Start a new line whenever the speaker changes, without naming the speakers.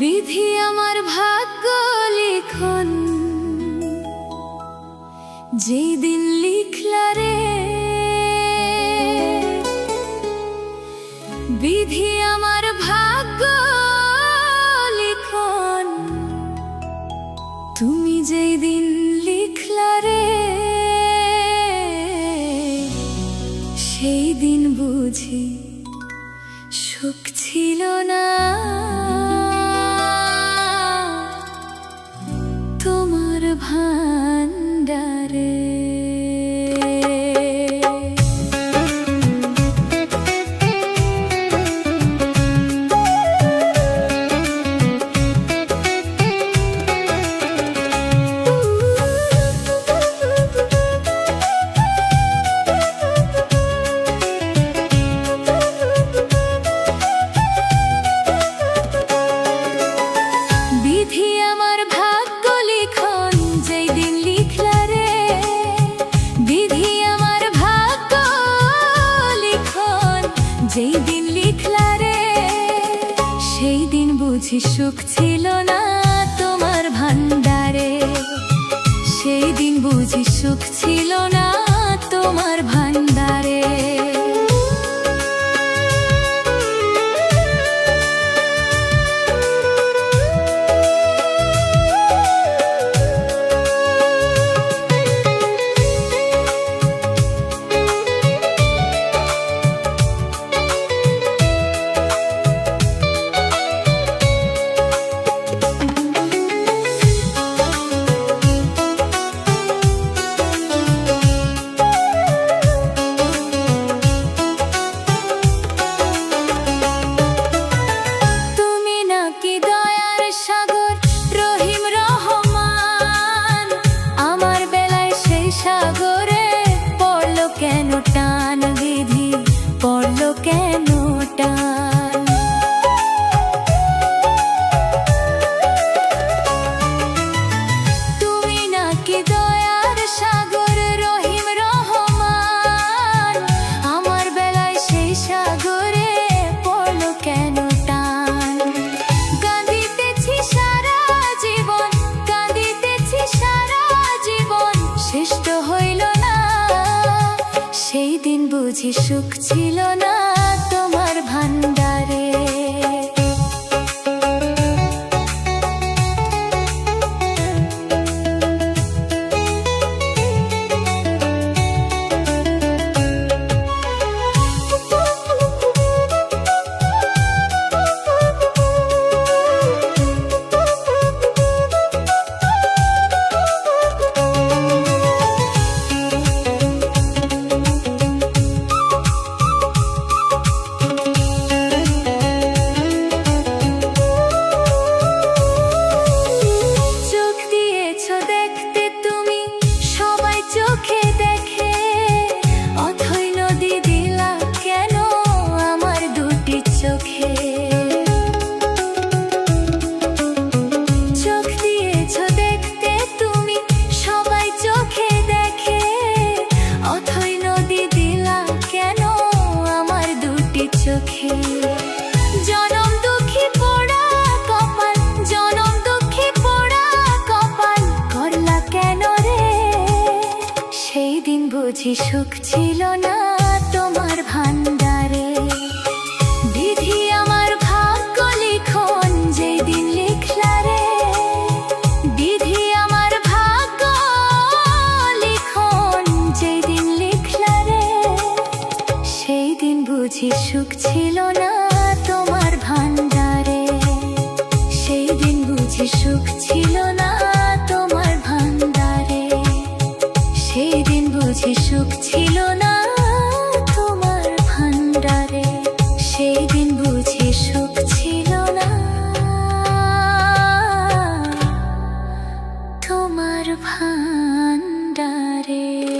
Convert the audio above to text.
বিধি আমার ভাগ্য লিখন যেই দিন লিখলা রে, বিধি আমার ভাগ্য লিখন তুমি যেই দিন লিখলা রে, সেই দিন বুঝি সুখ ছিল না তোমার ভান্ডারে। বিধি আমার ভাগ্য লিখন যেই দিন লিখলা রে, বিধি আমার ভাগ্য লিখন যেই দিন লিখলা রে, সেই দিন বুঝি সুখ ছিল না তোমার ভান্ডারে, সেই দিন বুঝি সুখ ছিল না তোমার ভান্ডারে। সাগরে পড়লো কেন টান, বিধি পড়লো কেন টান, তুমি নাকি দয়ার সাগর রহিম রহমান, আমার বেলায় সেই সাগরে পড়লো কেন টান। কাঁদিতেছি সারা জীবন, কাঁদিতেছি সারা জীবন, শেষ তো হইল না, সেই দিন বুঝি সুখ ছিল না তোমার ভান্ডারে। চোখে দেখে অথই নদী দিলা কেন আমার দুটি চোখে, চোখ দিয়েছ দেখতে তুমি সবাই চোখে দেখে, অথই নদী দিলা কেন আমার দুটি চোখে। জনম দুঃখী পোড়া কপাল, জনম দুঃখী পোড়া কপাল করলা কেন রে, সেই দিন বুঝি সুখ ছিল না তোমার ভান্ডারে। বিধি আমার ভাগ্য লিখন যেই দিন লিখলা রে, বিধি আমার ভাগ্য লিখন যেই দিন লিখলা রে, সেই দিন বুঝি সুখ ছিল না তোমার ভান্ডারে, সেই দিন বুঝি সুখ ছিল না তোমার ভান্ডারে। ভান্ডারে।